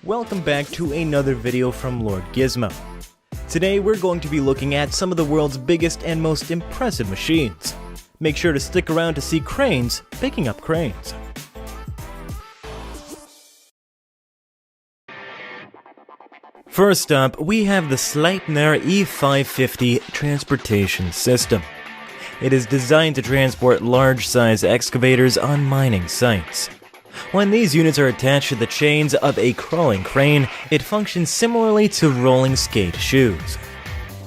Welcome back to another video from Lord Gizmo. Today we're going to be looking at some of the world's biggest and most impressive machines. Make sure to stick around to see cranes picking up cranes. First up, we have the Sleipner E550 transportation system. It is designed to transport large-size excavators on mining sites. When these units are attached to the chains of a crawling crane, it functions similarly to rolling skate shoes.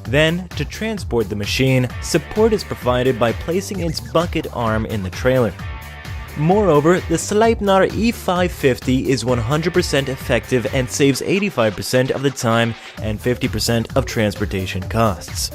Then, to transport the machine, support is provided by placing its bucket arm in the trailer. Moreover, the Sleipner E550 is 100% effective and saves 85% of the time and 50% of transportation costs.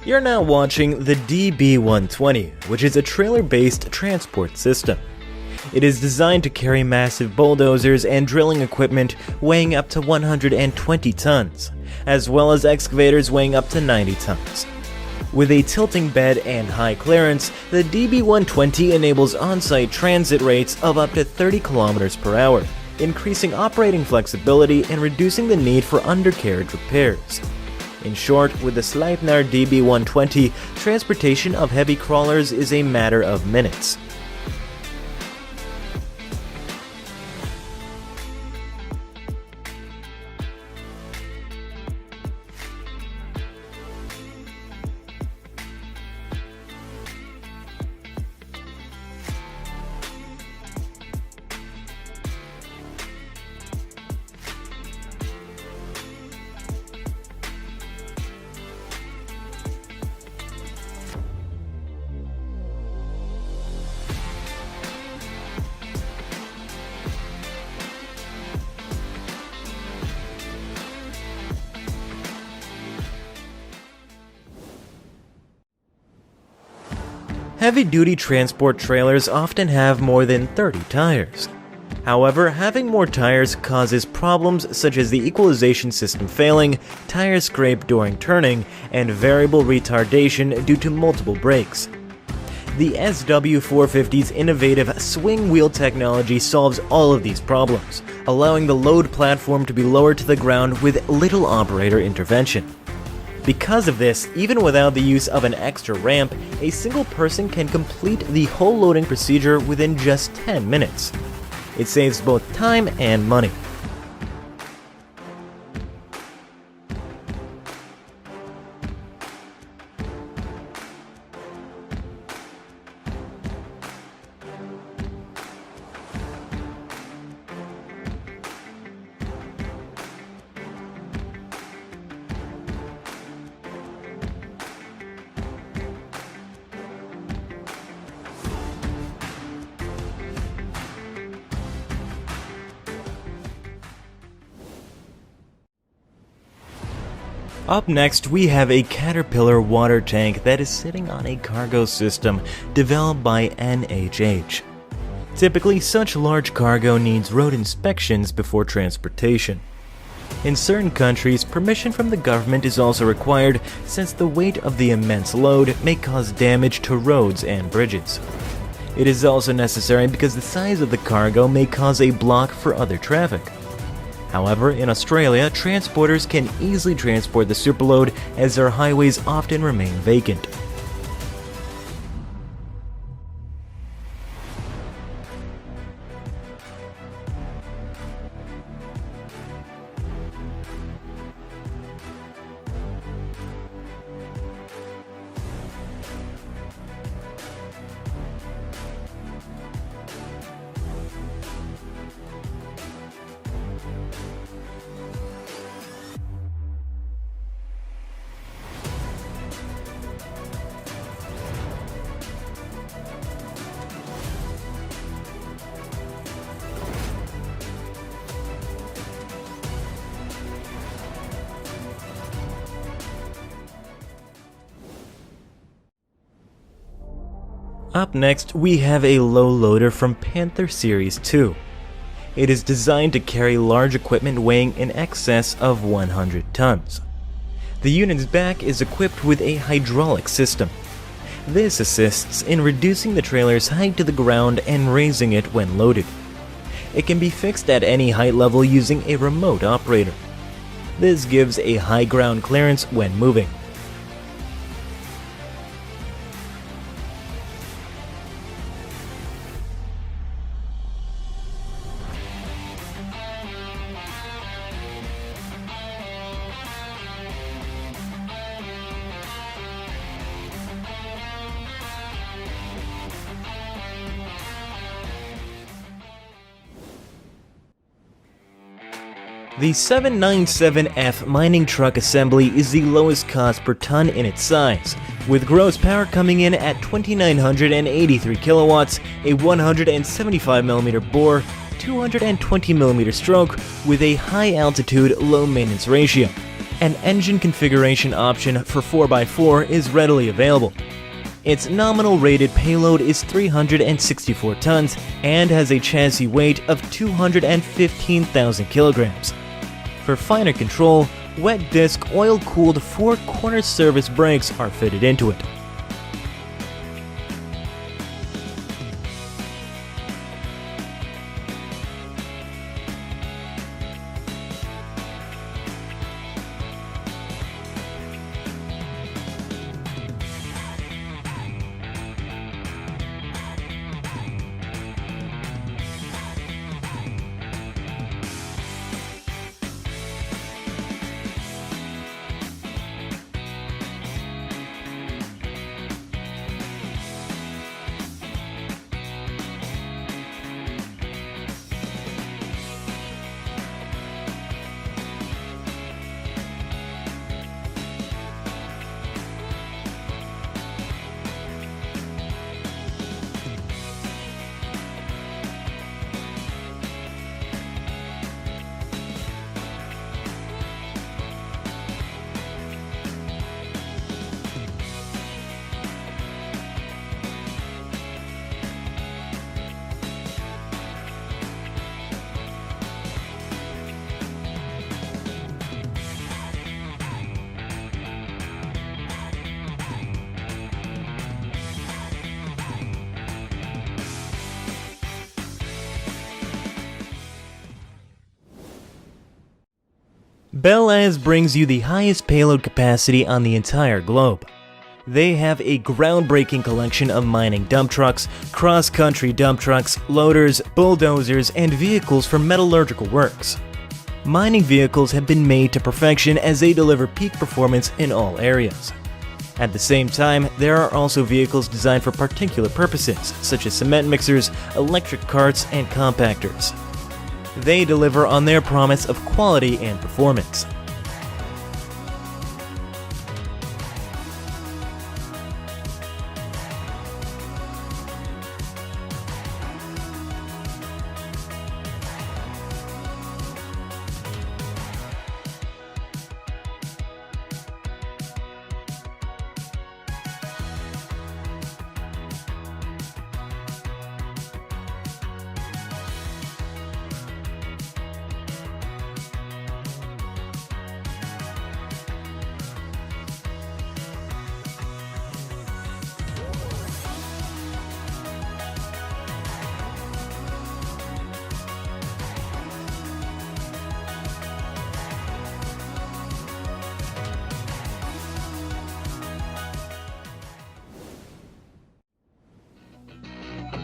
You're now watching the DB120, which is a trailer-based transport system. It is designed to carry massive bulldozers and drilling equipment weighing up to 120 tons, as well as excavators weighing up to 90 tons. With a tilting bed and high clearance, the DB120 enables on-site transit rates of up to 30 km per hour, increasing operating flexibility and reducing the need for undercarriage repairs. In short, with the Sleipner DB120, transportation of heavy crawlers is a matter of minutes. Heavy-duty transport trailers often have more than 30 tires. However, having more tires causes problems such as the equalization system failing, tire scrape during turning, and variable retardation due to multiple brakes. The SW450's innovative swing wheel technology solves all of these problems, allowing the load platform to be lowered to the ground with little operator intervention. Because of this, even without the use of an extra ramp, a single person can complete the whole loading procedure within just 10 minutes. It saves both time and money. Up next, we have a Caterpillar water tank that is sitting on a cargo system developed by NHH. Typically, such large cargo needs road inspections before transportation. In certain countries, permission from the government is also required since the weight of the immense load may cause damage to roads and bridges. It is also necessary because the size of the cargo may cause a block for other traffic. However, in Australia, transporters can easily transport the superload as their highways often remain vacant. Up next, we have a low loader from Panther Series 2. It is designed to carry large equipment weighing in excess of 100 tons. The unit's back is equipped with a hydraulic system. This assists in reducing the trailer's height to the ground and raising it when loaded. It can be fixed at any height level using a remote operator. This gives a high ground clearance when moving. The 797F mining truck assembly is the lowest cost per ton in its size, with gross power coming in at 2,983 kilowatts, a 175mm bore, 220mm stroke with a high altitude, low maintenance ratio. An engine configuration option for 4x4 is readily available. Its nominal rated payload is 364 tons and has a chassis weight of 215,000 kilograms. For finer control, wet disc oil-cooled 4-corner service brakes are fitted into it. Bel-Az brings you the highest payload capacity on the entire globe. They have a groundbreaking collection of mining dump trucks, cross-country dump trucks, loaders, bulldozers, and vehicles for metallurgical works. Mining vehicles have been made to perfection as they deliver peak performance in all areas. At the same time, there are also vehicles designed for particular purposes, such as cement mixers, electric carts, and compactors. They deliver on their promise of quality and performance.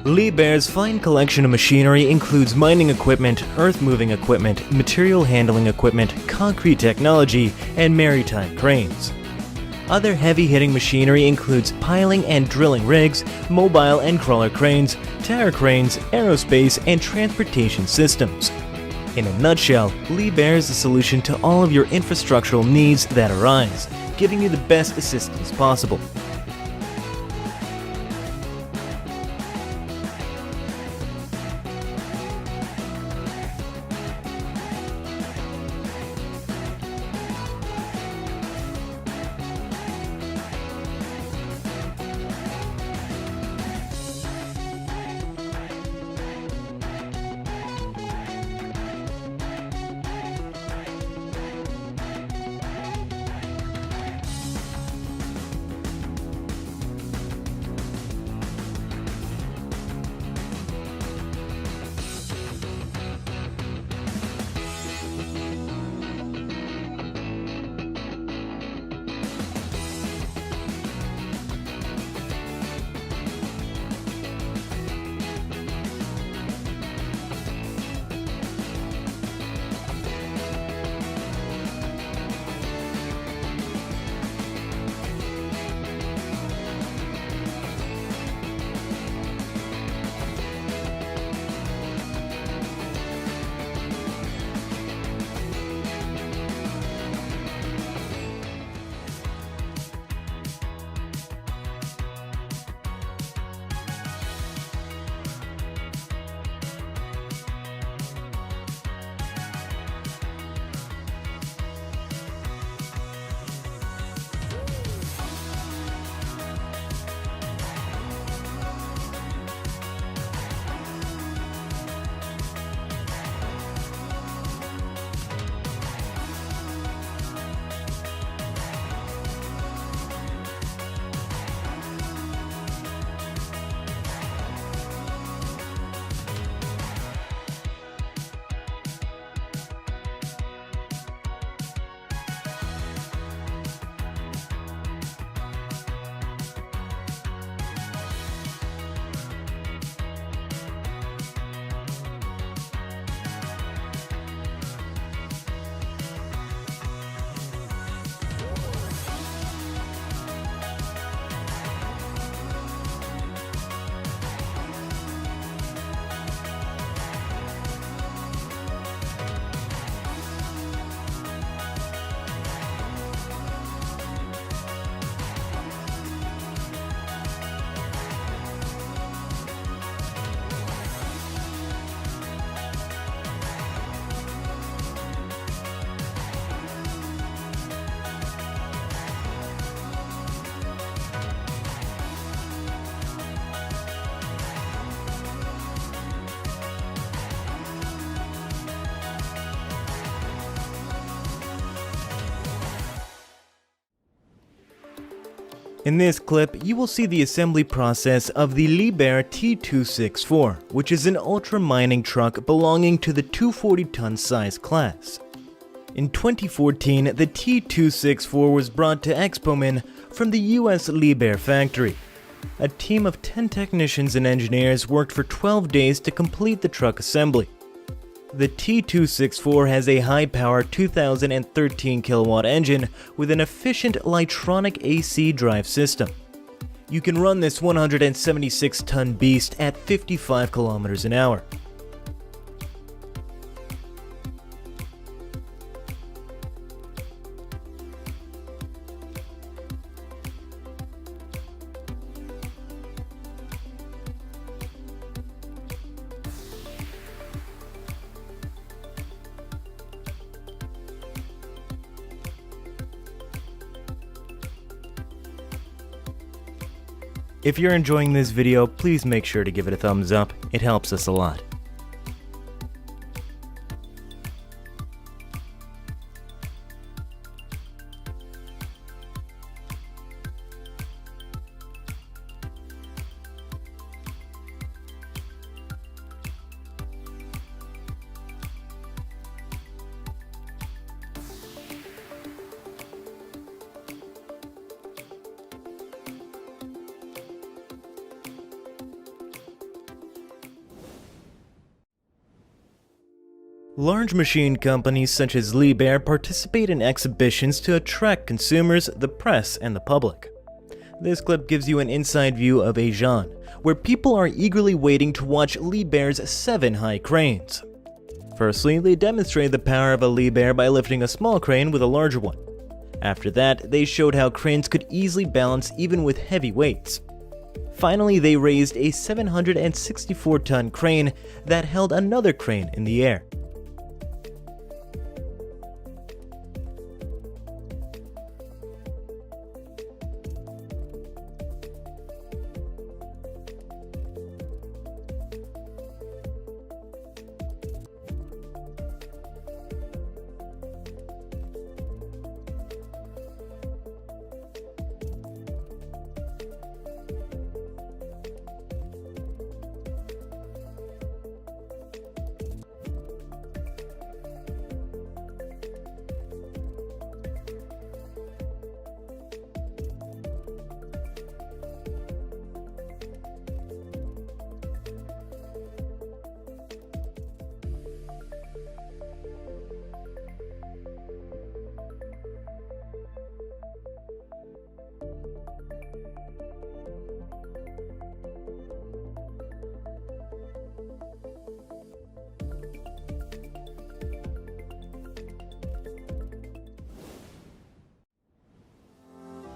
Liebherr's fine collection of machinery includes mining equipment, earth-moving equipment, material handling equipment, concrete technology, and maritime cranes. Other heavy-hitting machinery includes piling and drilling rigs, mobile and crawler cranes, tower cranes, aerospace, and transportation systems. In a nutshell, Liebherr is the solution to all of your infrastructural needs that arise, giving you the best assistance possible. In this clip, you will see the assembly process of the Liebherr T264, which is an ultra-mining truck belonging to the 240-ton size class. In 2014, the T264 was brought to Expomin from the US Liebherr factory. A team of 10 technicians and engineers worked for 12 days to complete the truck assembly. The T264 has a high-power 2013 kilowatt engine with an efficient Litronic AC drive system. You can run this 176-ton beast at 55 kilometers an hour. If you're enjoying this video, please make sure to give it a thumbs up. It helps us a lot. Large machine companies such as Liebherr participate in exhibitions to attract consumers, the press, and the public. This clip gives you an inside view of Agen, where people are eagerly waiting to watch Liebherr's 7 high cranes. Firstly, they demonstrated the power of a Liebherr by lifting a small crane with a larger one. After that, they showed how cranes could easily balance even with heavy weights. Finally, they raised a 764-ton crane that held another crane in the air.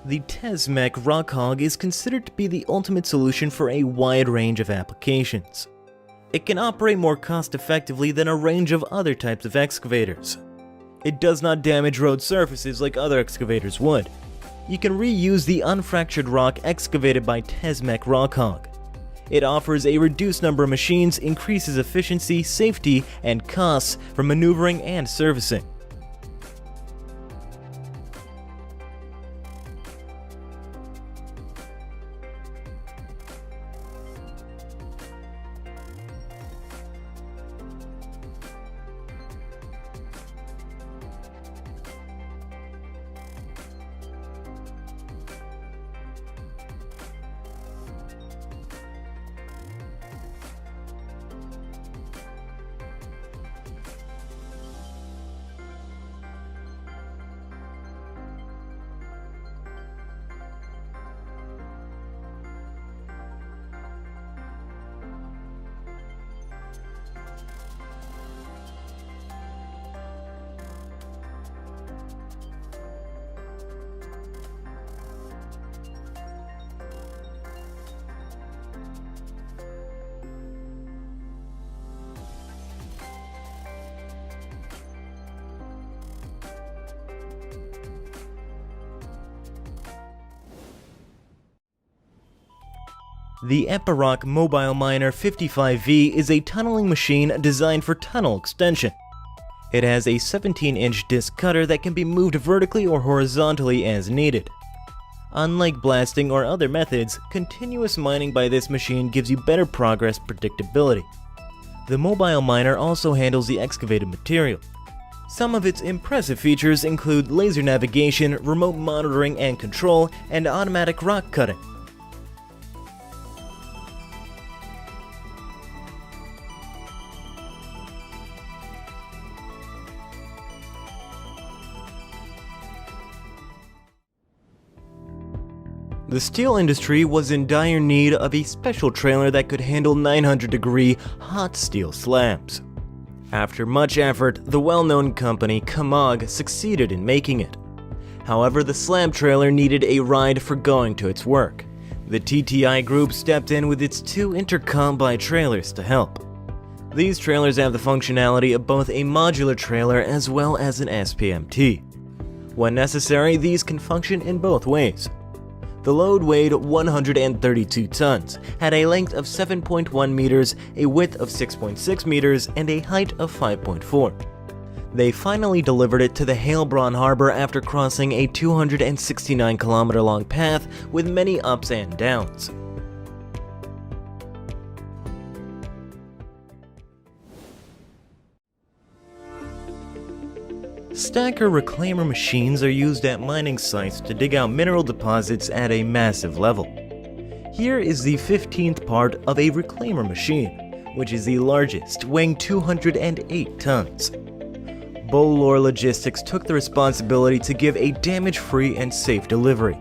The Tesmec Rockhog is considered to be the ultimate solution for a wide range of applications. It can operate more cost-effectively than a range of other types of excavators. It does not damage road surfaces like other excavators would. You can reuse the unfractured rock excavated by Tesmec Rockhog. It offers a reduced number of machines, increases efficiency, safety, and costs for maneuvering and servicing. The Epiroc Mobile Miner 55V is a tunneling machine designed for tunnel extension. It has a 17-inch disc cutter that can be moved vertically or horizontally as needed. Unlike blasting or other methods, continuous mining by this machine gives you better progress predictability. The mobile miner also handles the excavated material. Some of its impressive features include laser navigation, remote monitoring and control, and automatic rock cutting. The steel industry was in dire need of a special trailer that could handle 900-degree hot steel slabs. After much effort, the well-known company khổng succeeded in making it. However, the slab trailer needed a ride for going to its work. The TTI group stepped in with its 2 intercombi trailers to help. These trailers have the functionality of both a modular trailer as well as an SPMT. When necessary, these can function in both ways. The load weighed 132 tons, had a length of 7.1 meters, a width of 6.6 meters, and a height of 5.4. They finally delivered it to the Heilbronn harbor after crossing a 269-kilometer-long path with many ups and downs. Stacker reclaimer machines are used at mining sites to dig out mineral deposits at a massive level. Here is the 15th part of a reclaimer machine, which is the largest, weighing 208 tons. Bolor Logistics took the responsibility to give a damage-free and safe delivery.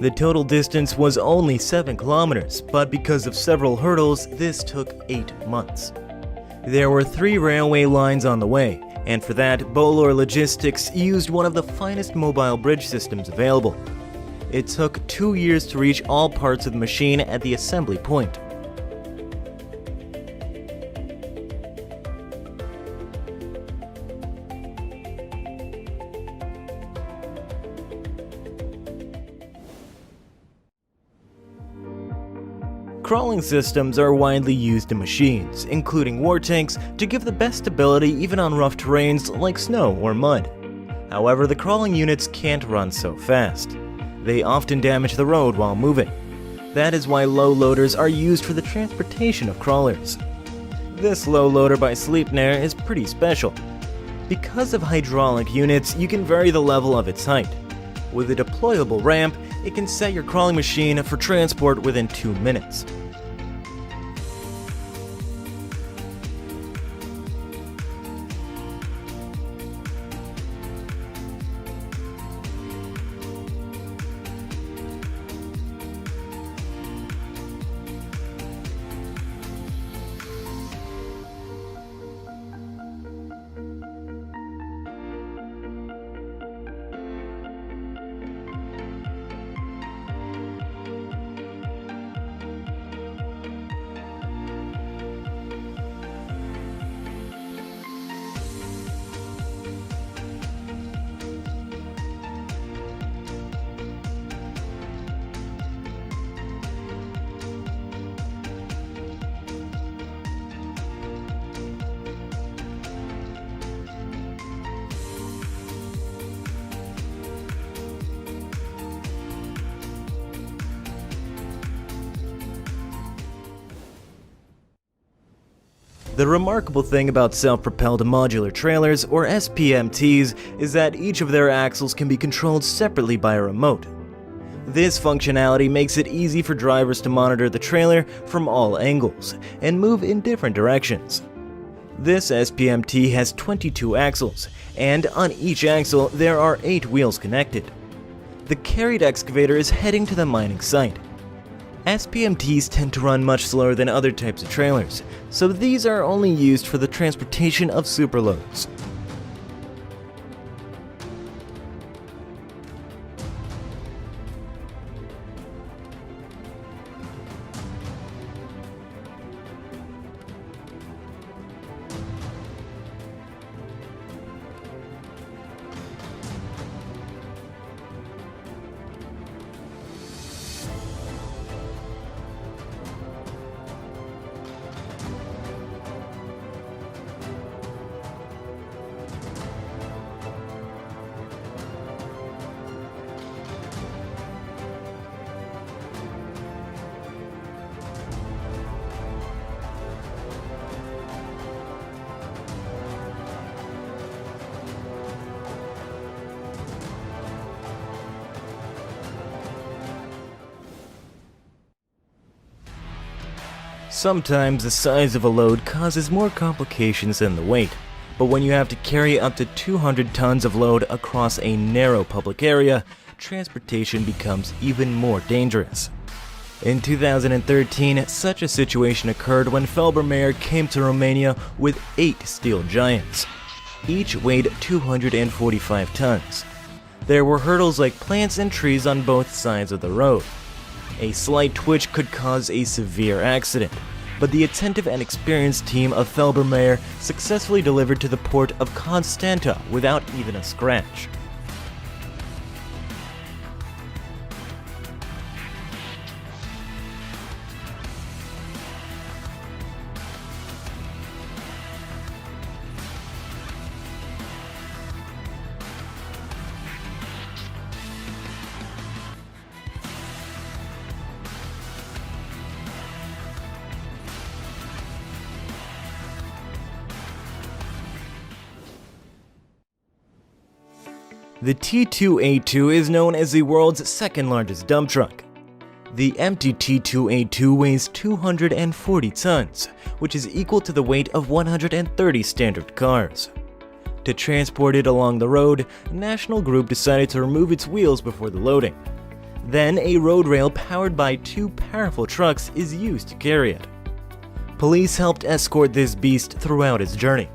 The total distance was only 7 kilometers, but because of several hurdles, this took 8 months. There were 3 railway lines on the way, and for that, Bolor Logistics used one of the finest mobile bridge systems available. It took 2 years to reach all parts of the machine at the assembly point. Crawling systems are widely used in machines, including war tanks, to give the best stability even on rough terrains like snow or mud. However, the crawling units can't run so fast. They often damage the road while moving. That is why low loaders are used for the transportation of crawlers. This low loader by Sleipner is pretty special. Because of hydraulic units, you can vary the level of its height. With a deployable ramp, it can set your crawling machine for transport within 2 minutes. The remarkable thing about self-propelled modular trailers, or SPMTs, is that each of their axles can be controlled separately by a remote. This functionality makes it easy for drivers to monitor the trailer from all angles and move in different directions. This SPMT has 22 axles, and on each axle there are 8 wheels connected. The carried excavator is heading to the mining site. SPMTs tend to run much slower than other types of trailers, so these are only used for the transportation of superloads. Sometimes the size of a load causes more complications than the weight, but when you have to carry up to 200 tons of load across a narrow public area, transportation becomes even more dangerous. In 2013, such a situation occurred when Felbermayr came to Romania with 8 steel giants. Each weighed 245 tons. There were hurdles like plants and trees on both sides of the road. A slight twitch could cause a severe accident, but the attentive and experienced team of Felbermayr successfully delivered to the port of Constanta without even a scratch. The T2A2 is known as the world's second largest dump truck. The empty T2A2 weighs 240 tons, which is equal to the weight of 130 standard cars. To transport it along the road, National Group decided to remove its wheels before the loading. Then a road rail powered by 2 powerful trucks is used to carry it. Police helped escort this beast throughout its journey.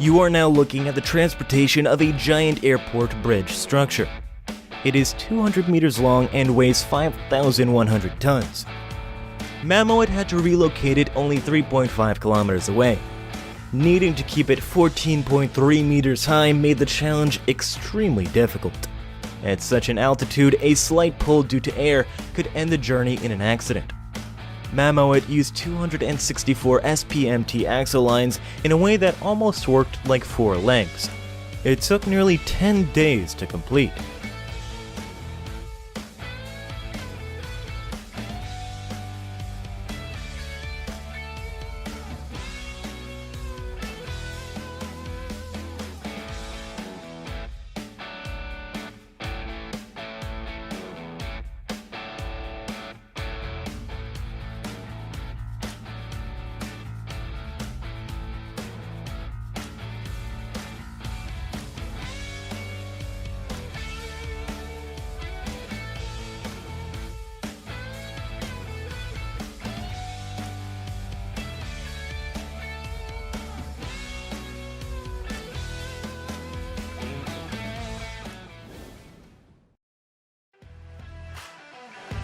You are now looking at the transportation of a giant airport bridge structure. It is 200 meters long and weighs 5,100 tons. Mammoet had to relocate it only 3.5 kilometers away. Needing to keep it 14.3 meters high made the challenge extremely difficult. At such an altitude, a slight pull due to air could end the journey in an accident. Mammoet used 264 SPMT axle lines in a way that almost worked like 4 legs. It took nearly 10 days to complete.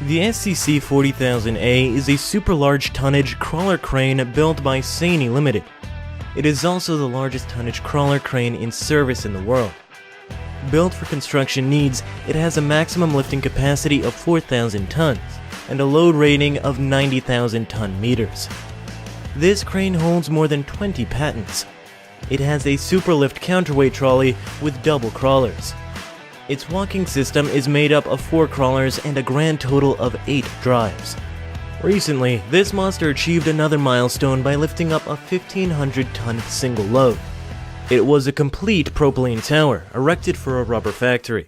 The SCC 40000A is a super large tonnage crawler crane built by Sany Limited. It is also the largest tonnage crawler crane in service in the world. Built for construction needs, it has a maximum lifting capacity of 4,000 tons and a load rating of 90,000 ton-meters. This crane holds more than 20 patents. It has a superlift counterweight trolley with double crawlers. Its walking system is made up of 4 crawlers and a grand total of 8 drives. Recently, this monster achieved another milestone by lifting up a 1,500-ton single load. It was a complete propylene tower erected for a rubber factory.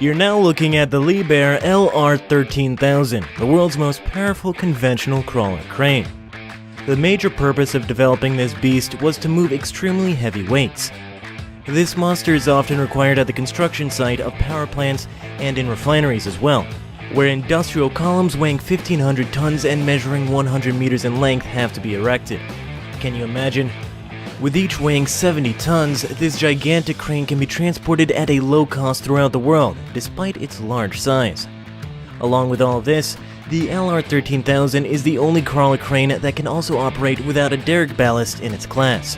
You're now looking at the Liebherr LR13000, the world's most powerful conventional crawler crane. The major purpose of developing this beast was to move extremely heavy weights. This monster is often required at the construction site of power plants and in refineries as well, where industrial columns weighing 1,500 tons and measuring 100 meters in length have to be erected. Can you imagine? With each weighing 70 tons, this gigantic crane can be transported at a low cost throughout the world, despite its large size. Along with all of this, the LR13000 is the only crawler crane that can also operate without a derrick ballast in its class.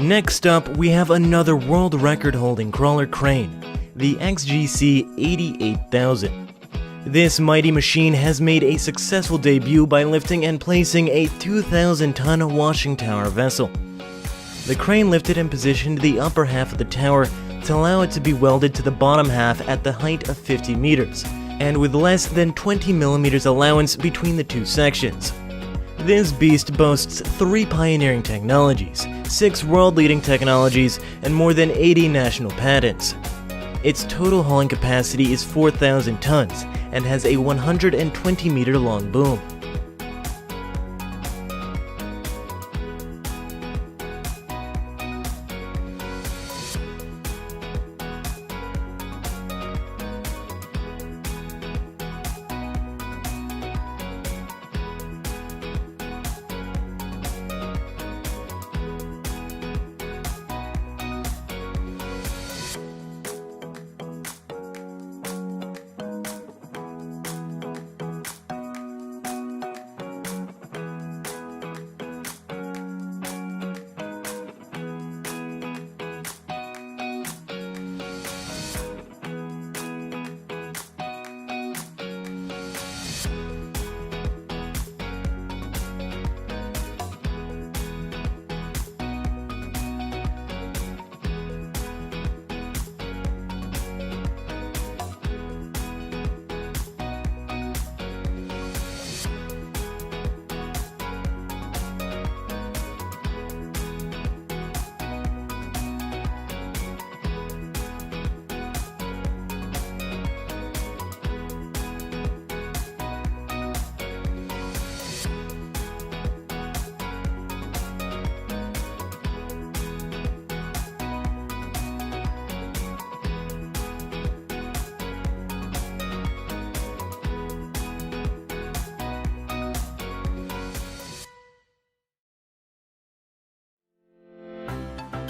Next up, we have another world record-holding crawler crane, the XGC 88000. This mighty machine has made a successful debut by lifting and placing a 2,000-ton washing tower vessel. The crane lifted and positioned the upper half of the tower to allow it to be welded to the bottom half at the height of 50 meters, and with less than 20 millimeters allowance between the two sections. This beast boasts 3 pioneering technologies, 6 world-leading technologies, and more than 80 national patents. Its total hauling capacity is 4,000 tons and has a 120-meter-long boom.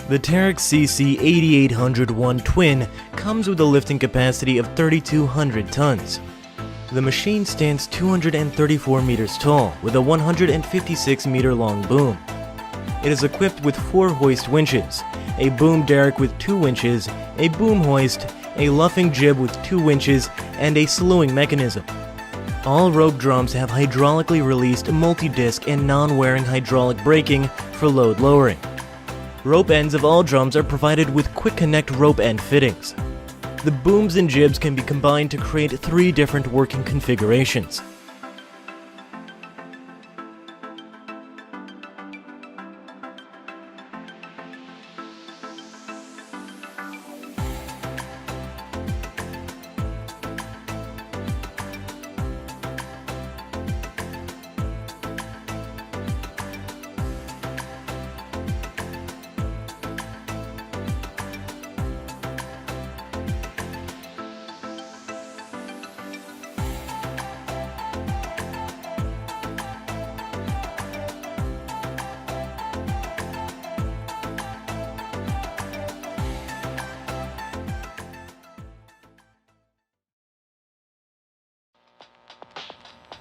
The Terex CC 8801 Twin comes with a lifting capacity of 3,200 tons. The machine stands 234 meters tall with a 156-meter-long boom. It is equipped with 4 hoist winches, a boom derrick with 2 winches, a boom hoist, a luffing jib with 2 winches, and a slewing mechanism. All rope drums have hydraulically released multi-disc and non-wearing hydraulic braking for load lowering. Rope ends of all drums are provided with quick connect rope end fittings. The booms and jibs can be combined to create 3 different working configurations.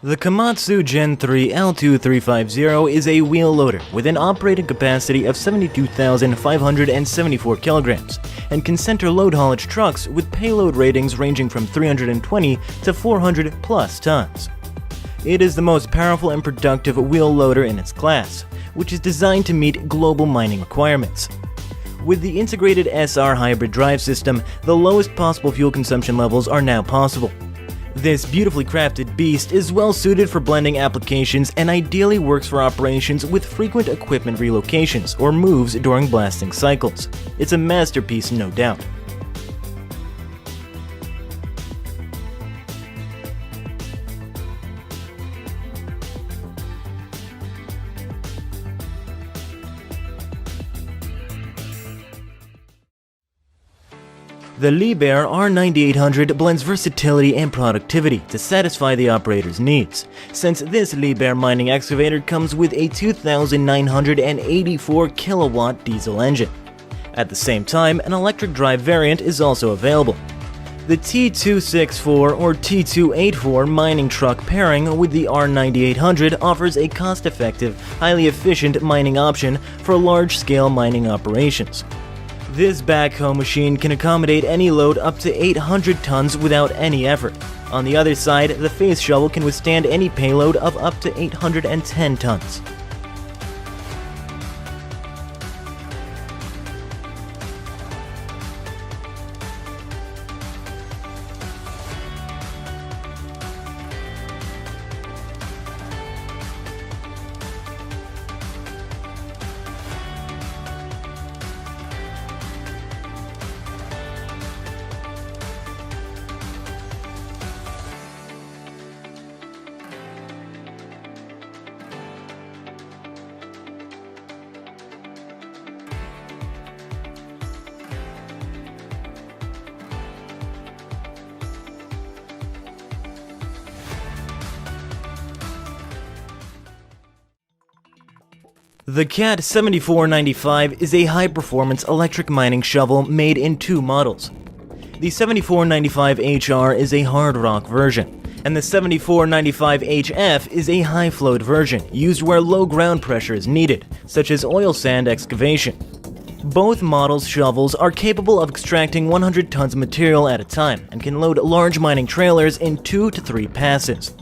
The Komatsu Gen 3 L2350 is a wheel loader with an operating capacity of 72,574 kilograms and can center load haulage trucks with payload ratings ranging from 320 to 400 plus tons. It is the most powerful and productive wheel loader in its class, which is designed to meet global mining requirements. With the integrated SR hybrid drive system, the lowest possible fuel consumption levels are now possible. This beautifully crafted beast is well suited for blending applications and ideally works for operations with frequent equipment relocations or moves during blasting cycles. It's a masterpiece, no doubt. The Liebherr R9800 blends versatility and productivity to satisfy the operator's needs, since this Liebherr mining excavator comes with a 2,984 kilowatt diesel engine. At the same time, an electric drive variant is also available. The T264 or T284 mining truck pairing with the R9800 offers a cost-effective, highly efficient mining option for large-scale mining operations. This backhoe machine can accommodate any load up to 800 tons without any effort. On the other side, the face shovel can withstand any payload of up to 810 tons. The CAT 7495 is a high-performance electric mining shovel made in two models. The 7495HR is a hard rock version, and the 7495HF is a high-float version used where low ground pressure is needed, such as oil sand excavation. Both models' shovels are capable of extracting 100 tons of material at a time and can load large mining trailers in 2 to 3 passes.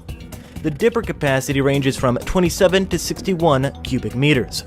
The dipper capacity ranges from 27 to 61 cubic meters.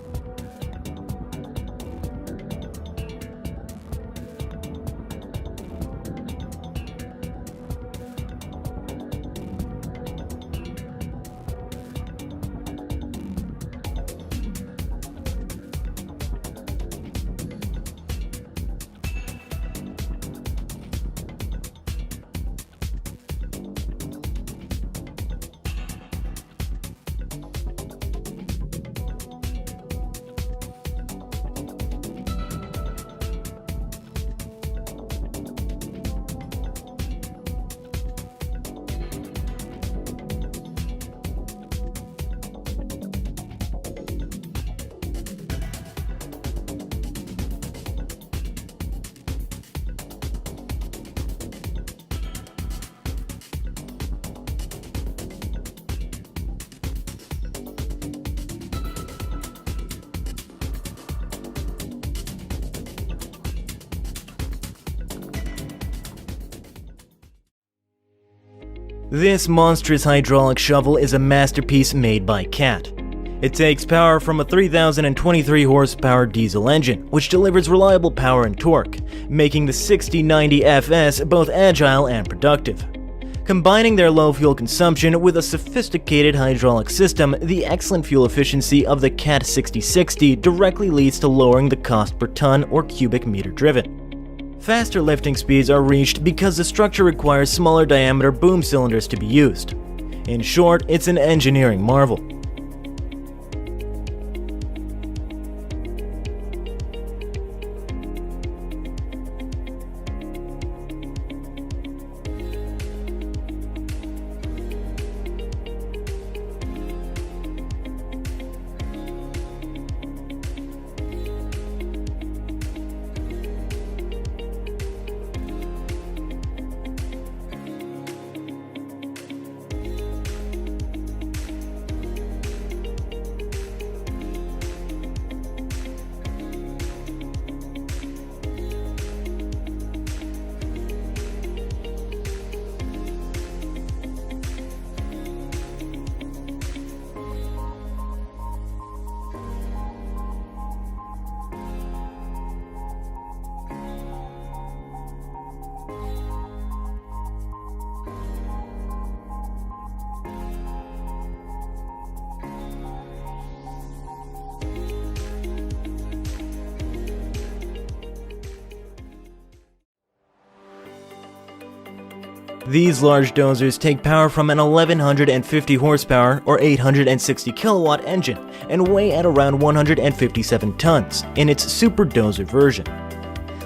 This monstrous hydraulic shovel is a masterpiece made by CAT. It takes power from a 3,023 horsepower diesel engine, which delivers reliable power and torque, making the 6090 FS both agile and productive. Combining their low fuel consumption with a sophisticated hydraulic system, the excellent fuel efficiency of the CAT 6060 directly leads to lowering the cost per ton or cubic meter driven. Faster lifting speeds are reached because the structure requires smaller diameter boom cylinders to be used. In short, it's an engineering marvel. These large dozers take power from an 1150 horsepower or 860 kilowatt engine and weigh at around 157 tons in its super dozer version.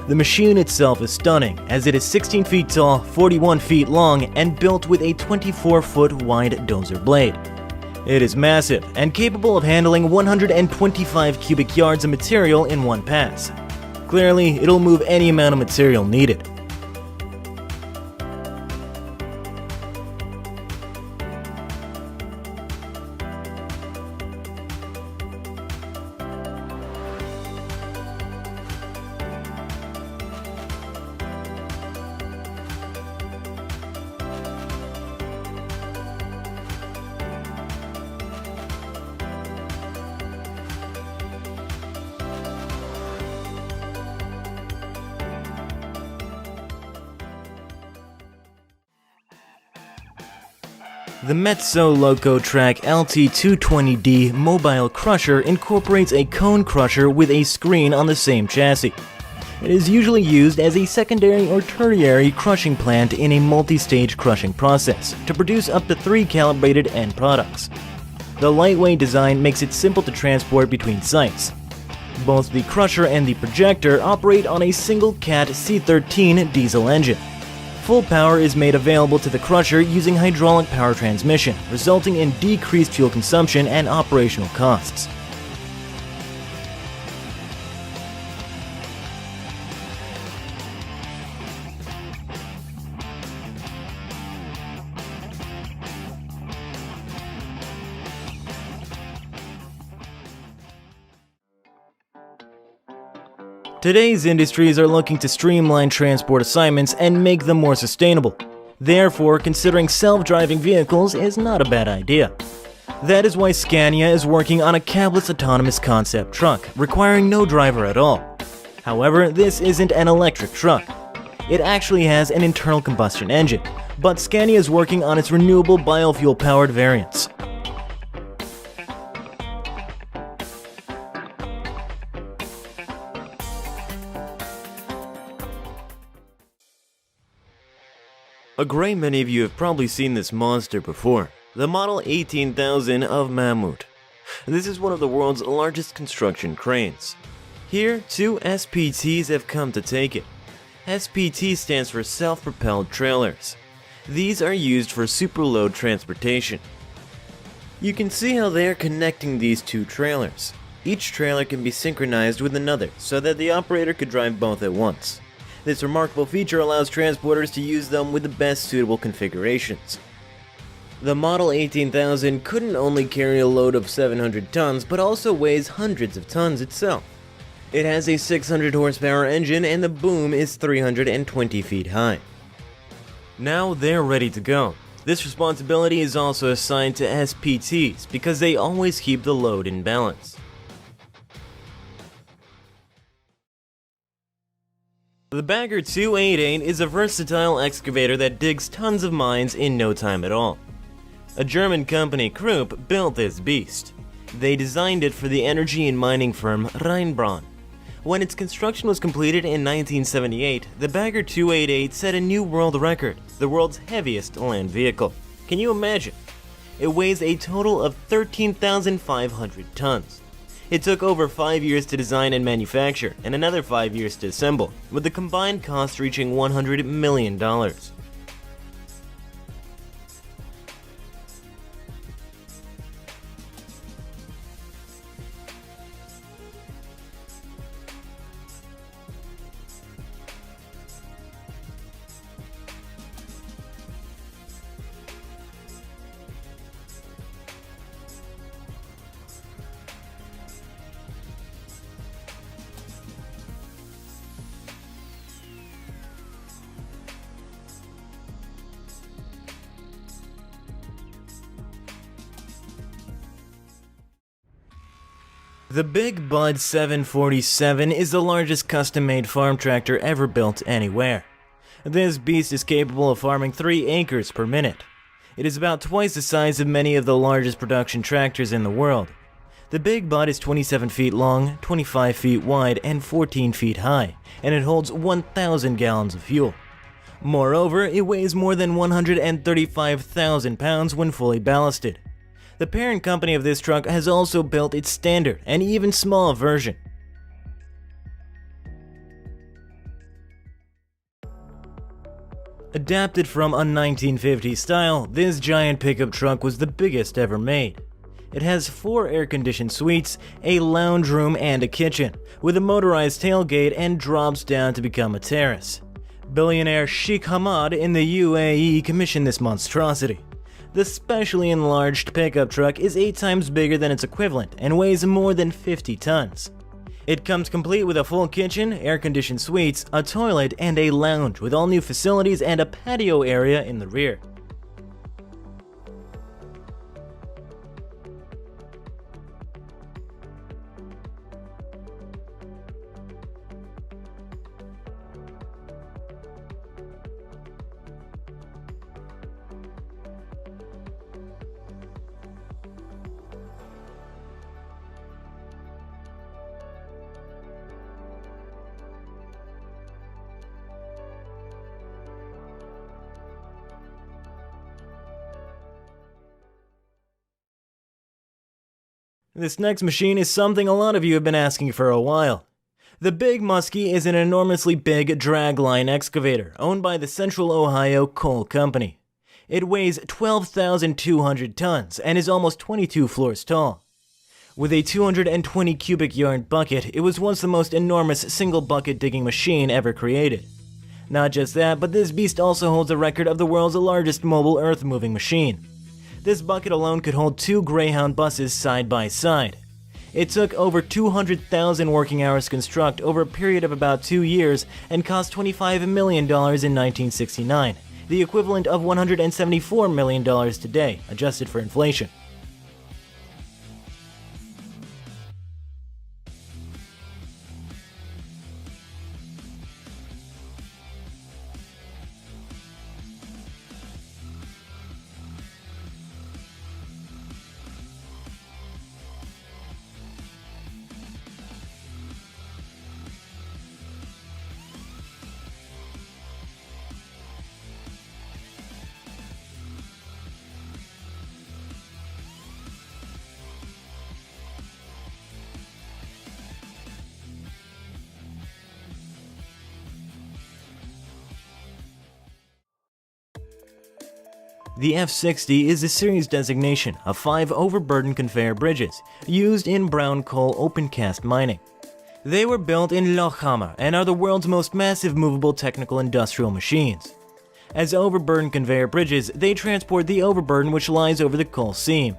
The machine itself is stunning, as it is 16 feet tall, 41 feet long, and built with a 24-foot wide dozer blade. It is massive and capable of handling 125 cubic yards of material in one pass. Clearly, it'll move any amount of material needed. The Metso Loco Track LT220D mobile crusher incorporates a cone crusher with a screen on the same chassis. It is usually used as a secondary or tertiary crushing plant in a multi-stage crushing process to produce up to 3 calibrated end products. The lightweight design makes it simple to transport between sites. Both the crusher and the projector operate on a single Cat C13 diesel engine. Full power is made available to the crusher using hydraulic power transmission, resulting in decreased fuel consumption and operational costs. Today's industries are looking to streamline transport assignments and make them more sustainable. Therefore, considering self-driving vehicles is not a bad idea. That is why Scania is working on a cabless autonomous concept truck, requiring no driver at all. However, this isn't an electric truck. It actually has an internal combustion engine, but Scania is working on its renewable biofuel-powered variants. A great many of you have probably seen this monster before, the Model 18,000 of Mammut. This is one of the world's largest construction cranes. Here, 2 SPTs have come to take it. SPT stands for self-propelled trailers. These are used for superload transportation. You can see how they are connecting these 2 trailers. Each trailer can be synchronized with another so that the operator could drive both at once. This remarkable feature allows transporters to use them with the best suitable configurations. The Model 18,000 couldn't only carry a load of 700 tons, but also weighs hundreds of tons itself. It has a 600 horsepower engine and the boom is 320 feet high. Now they're ready to go. This responsibility is also assigned to SPTs because they always keep the load in balance. The Bagger 288 is a versatile excavator that digs tons of mines in no time at all. A German company, Krupp, built this beast. They designed it for the energy and mining firm Rheinbronn. When its construction was completed in 1978, the Bagger 288 set a new world record, the world's heaviest land vehicle. Can you imagine? It weighs a total of 13,500 tons. It took over 5 years to design and manufacture, and another 5 years to assemble, with the combined cost reaching $100 million. The Big Bud 747 is the largest custom-made farm tractor ever built anywhere. This beast is capable of farming 3 acres per minute. It is about twice the size of many of the largest production tractors in the world. The Big Bud is 27 feet long, 25 feet wide, and 14 feet high, and it holds 1,000 gallons of fuel. Moreover, it weighs more than 135,000 pounds when fully ballasted. The parent company of this truck has also built its standard and even small version. Adapted from a 1950s style, this giant pickup truck was the biggest ever made. It has 4 air-conditioned suites, a lounge room and a kitchen, with a motorized tailgate and drops down to become a terrace. Billionaire Sheikh Hamad in the UAE commissioned this monstrosity. The specially enlarged pickup truck is 8 times bigger than its equivalent and weighs more than 50 tons. It comes complete with a full kitchen, air-conditioned suites, a toilet, and a lounge with all new facilities and a patio area in the rear. This next machine is something a lot of you have been asking for a while. The Big Muskie is an enormously big dragline excavator owned by the Central Ohio Coal Company. It weighs 12,200 tons and is almost 22 floors tall. With a 220 cubic yard bucket, it was once the most enormous single bucket digging machine ever created. Not just that, but this beast also holds a record of the world's largest mobile earth-moving machine. This bucket alone could hold 2 Greyhound buses side by side. It took over 200,000 working hours to construct over a period of about 2 years and cost $25 million in 1969, the equivalent of $174 million today, adjusted for inflation. The F-60 is the series designation of 5 overburden conveyor bridges used in brown coal open-cast mining. They were built in Lochhammer and are the world's most massive movable technical industrial machines. As overburden conveyor bridges, they transport the overburden which lies over the coal seam.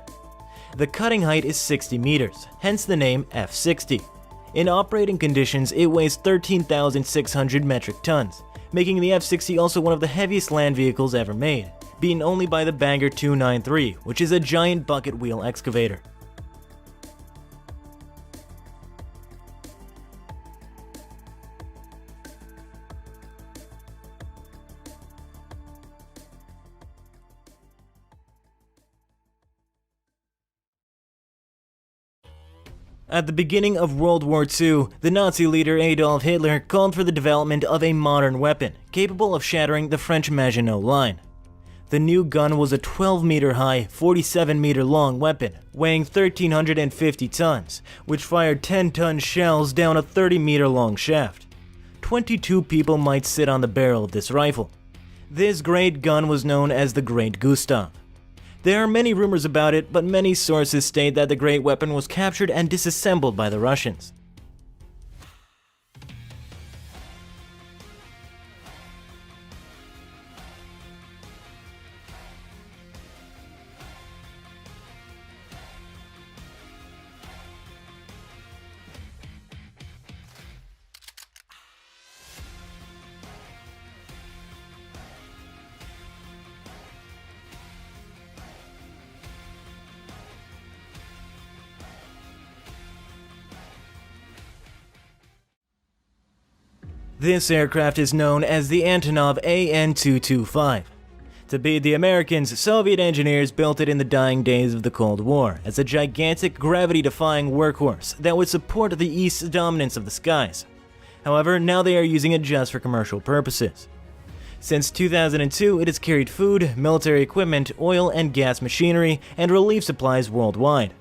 The cutting height is 60 meters, hence the name F-60. In operating conditions, it weighs 13,600 metric tons, making the F-60 also one of the heaviest land vehicles ever made, beaten only by the Bangor 293, which is a giant bucket wheel excavator. At the beginning of World War II, the Nazi leader Adolf Hitler called for the development of a modern weapon capable of shattering the French Maginot Line. The new gun was a 12-meter-high, 47-meter-long weapon, weighing 1,350 tons, which fired 10-ton shells down a 30-meter-long shaft. 22 people might sit on the barrel of this rifle. This great gun was known as the Great Gustav. There are many rumors about it, but many sources state that the great weapon was captured and disassembled by the Russians. This aircraft is known as the Antonov AN-225. To beat the Americans, Soviet engineers built it in the dying days of the Cold War as a gigantic, gravity-defying workhorse that would support the East's dominance of the skies. However, now they are using it just for commercial purposes. Since 2002, it has carried food, military equipment, oil and gas machinery, and relief supplies worldwide.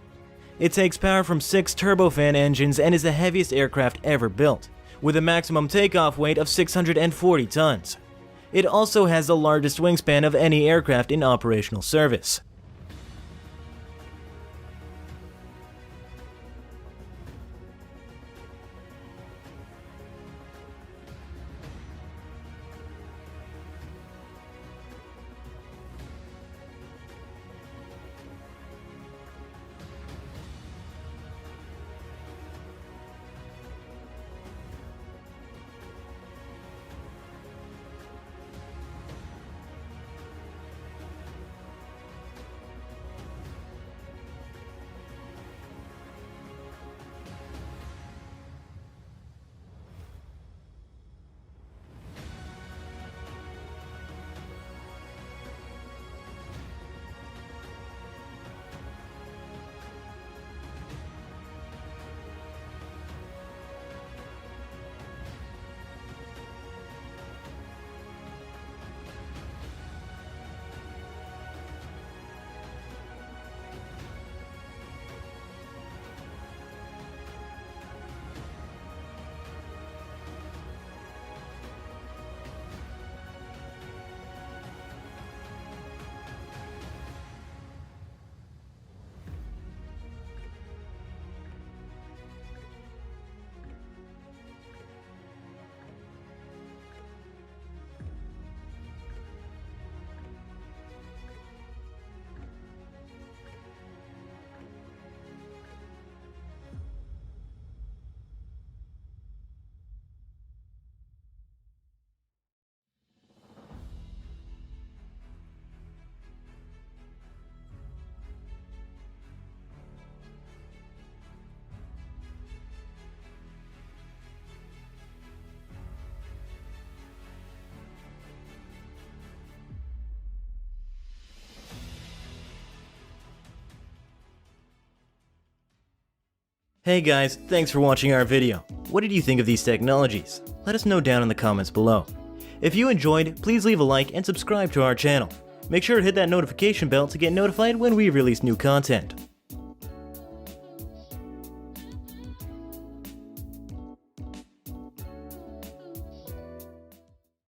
It takes power from 6 turbofan engines and is the heaviest aircraft ever built, with a maximum takeoff weight of 640 tons. It also has the largest wingspan of any aircraft in operational service. Hey guys, thanks for watching our video. What did you think of these technologies? Let us know down in the comments below. If you enjoyed, please leave a like and subscribe to our channel. Make sure to hit that notification bell to get notified when we release new content.